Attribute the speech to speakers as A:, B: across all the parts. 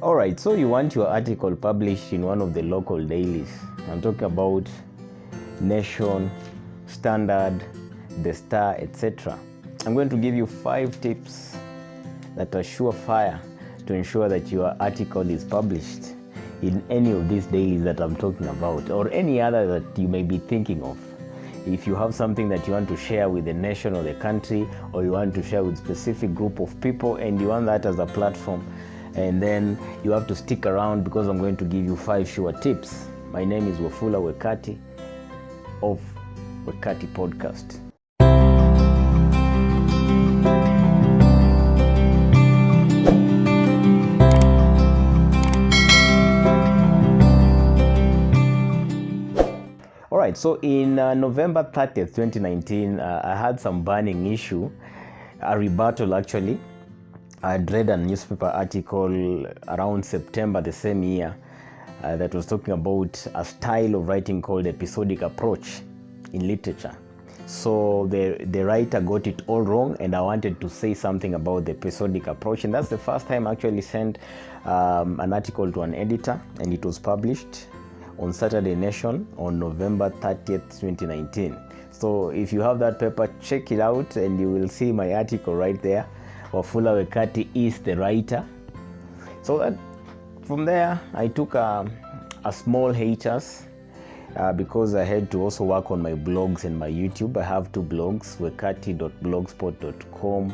A: All right, so you want your article published in one of the local dailies. I'm talking about Nation, Standard, The Star, etc. I'm going to give you 5 tips that are surefire to ensure that your article is published in any of these dailies that I'm talking about, or any other that you may be thinking of. If you have something that you want to share with the nation or the country, or you want to share with a specific group of people and you want that as a platform, and then you have to stick around because I'm going to give you 5 sure tips. My name is Wafula Wekati of Wekati Podcast. All right, so in November 30th, 2019, I had some burning issue, a rebuttal actually. I had read a newspaper article around September the same year that was talking about a style of writing called episodic approach in literature. So the writer got it all wrong, and I wanted to say something about the episodic approach, and that's the first time I actually sent an article to an editor, and it was published on Saturday Nation on November 30th, 2019. So if you have that paper, check it out and you will see my article right there. Wafula Wekati is the writer. So that from there, I took a small hiatus because I had to also work on my blogs and my YouTube. I have 2 blogs, wekati.blogspot.com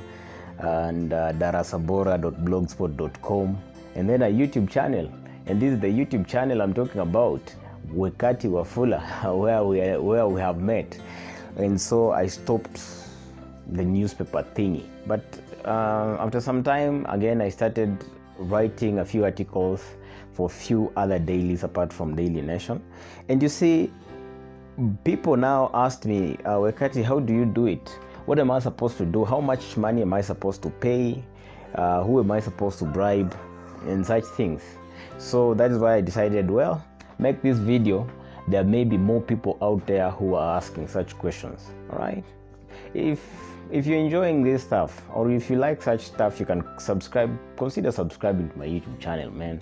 A: and darasabora.blogspot.com, and then a YouTube channel. And this is the YouTube channel I'm talking about, Wekati Wafula, where we have met. And so I stopped the newspaper thingy. But after some time, again, I started writing a few articles for a few other dailies apart from Daily Nation. And you see, people now asked me, Wekati, how do you do it? What am I supposed to do? How much money am I supposed to pay? Who am I supposed to bribe? And such things. So that is why I decided, well, make this video. There may be more people out there who are asking such questions. All right. If you're enjoying this stuff, or if you like such stuff, you can subscribe. Consider subscribing to my YouTube channel, man,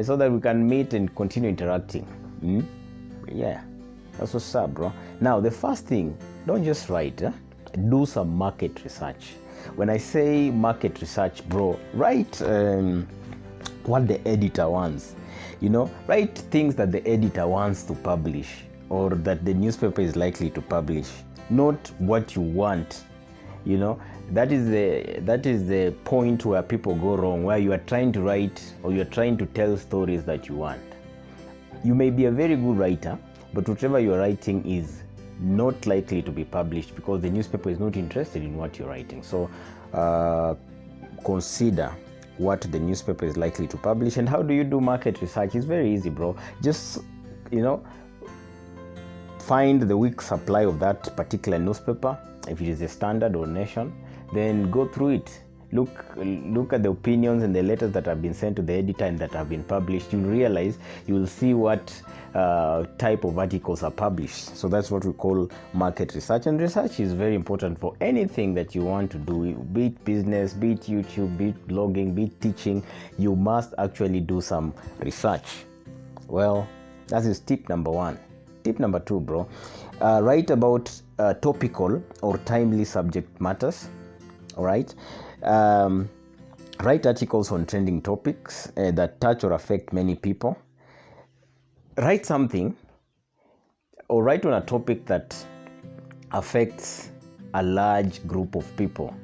A: so that we can meet and continue interacting. Yeah, that's what's up, bro. Now, the first thing, don't just write. Do some market research. When I say market research, bro, write what the editor wants. Write things that the editor wants to publish, or that the newspaper is likely to publish, not what you want. That is the point where people go wrong, where you are trying to write or you are trying to tell stories that you want. You may be a very good writer, but whatever you're writing is not likely to be published because the newspaper is not interested in what you're writing. So consider what the newspaper is likely to publish. And how do you do market research? It's very easy, bro. Just find the weak supply of that particular newspaper, if it is a Standard or Nation, then go through it. Look at the opinions and the letters that have been sent to the editor and that have been published. You'll see what type of articles are published. So that's what we call market research. And research is very important for anything that you want to do, be it business, be it YouTube, be it blogging, be it teaching. You must actually do some research. Well, that is tip number 1. Tip number 2, bro, write about topical or timely subject matters. All right. Write articles on trending topics that touch or affect many people. Write something or write on a topic that affects a large group of people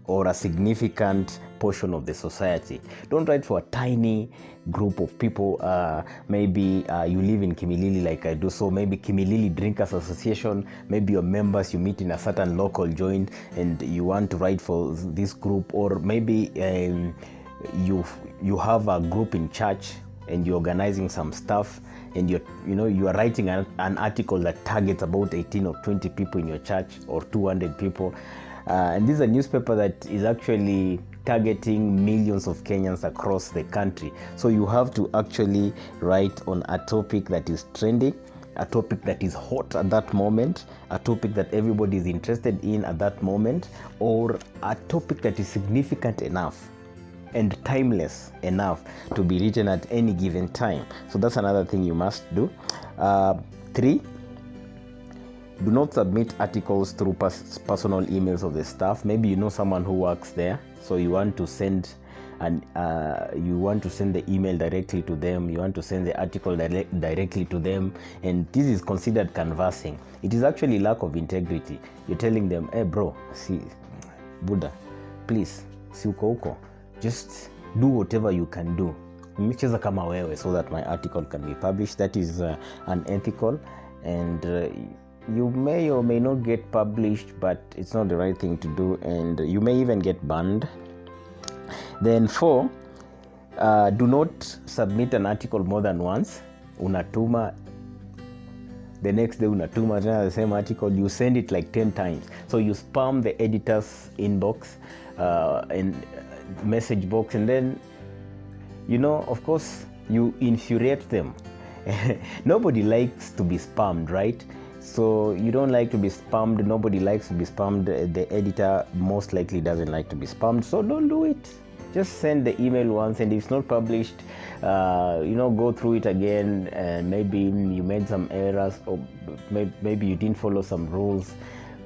A: or a significant portion of the society. Don't write for a tiny group of people. Maybe you live in Kimilili like I do, so maybe Kimilili Drinkers Association, maybe your members, you meet in a certain local joint and you want to write for this group, or maybe you have a group in church and you're organizing some stuff and you are writing an article that targets about 18 or 20 people in your church or 200 people. And this is a newspaper that is actually targeting millions of Kenyans across the country. So you have to actually write on a topic that is trending, a topic that is hot at that moment, a topic that everybody is interested in at that moment, or a topic that is significant enough and timeless enough to be written at any given time. So that's another thing you must do. 3, do not submit articles through personal emails of the staff. Maybe you know someone who works there, so you want to send the email directly to them, you want to send the article directly to them, and this is considered canvassing. It is actually lack of integrity. You're telling them, hey bro, see Buddha, please, si uko huko, just do whatever you can do, micheza kama wewe, so that my article can be published. That is unethical, and you may or may not get published, but it's not the right thing to do, and you may even get banned. Then 4, do not submit an article more than once. Unatuma, the next day unatuma the same article, you send it like 10 times. So you spam the editor's inbox and message box, and then, you know, of course, you infuriate them. Nobody likes to be spammed, right? So you don't like to be spammed. Nobody likes to be spammed. The editor most likely doesn't like to be spammed, so don't do it. Just send the email once, and if it's not published, go through it again, and maybe you made some errors, or maybe you didn't follow some rules,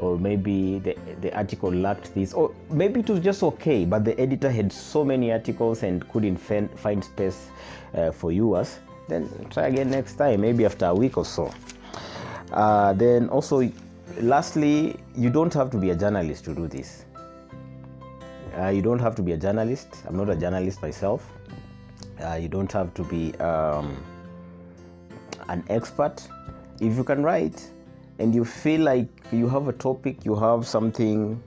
A: or maybe the article lacked this, or maybe it was just okay, but the editor had so many articles and couldn't find space for yours. Then try again next time, maybe after a week or so. Then also, lastly, you don't have to be a journalist to do this. You don't have to be a journalist. I'm not a journalist myself. You don't have to be an expert. If you can write and you feel like you have a topic, you have something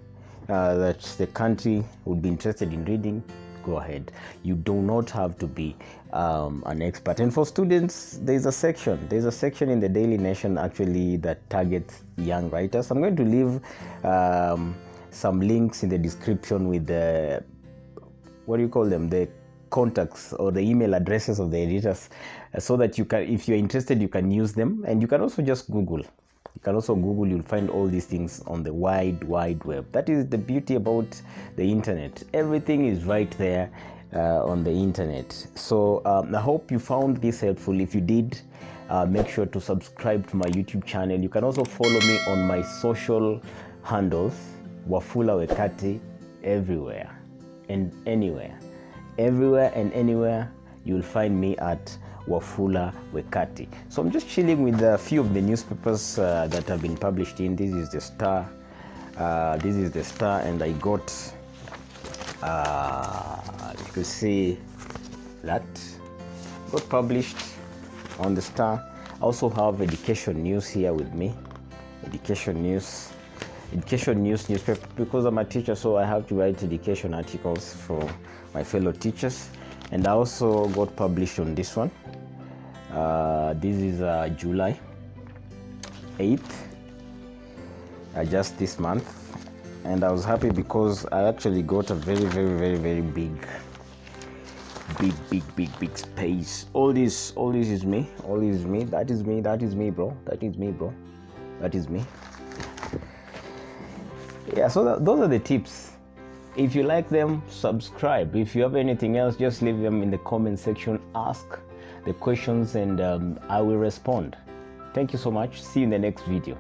A: that the country would be interested in reading, go ahead. You do not have to be an expert. And for students, there's a section in the Daily Nation actually that targets young writers. I'm going to leave some links in the description with the, what do you call them, the contacts or the email addresses of the editors, so that you can, if you're interested, you can use them. And you can also just Google. You can also Google, you'll find all these things on the wide web. That is the beauty about the internet. Everything is right there on the internet. So I hope you found this helpful. If you did, make sure to subscribe to my YouTube channel. You can also follow me on my social handles, Wafula Wekati, everywhere and anywhere. Everywhere and anywhere, you'll find me at Wafula Wekati. So I'm just chilling with a few of the newspapers that have been published in. This is the Star. And I got, you can see that got published on the Star. I also have Education News here with me. Education News newspaper, because I'm a teacher, so I have to write education articles for my fellow teachers. And I also got published on this one. This is July 8th, just this month, and I was happy because I actually got a very big space. All this is me. That is me, bro. Yeah, so those are the tips. If you like them, subscribe. If you have anything else, just leave them in the comment section. Ask the questions, and I will respond. Thank you so much. See you in the next video.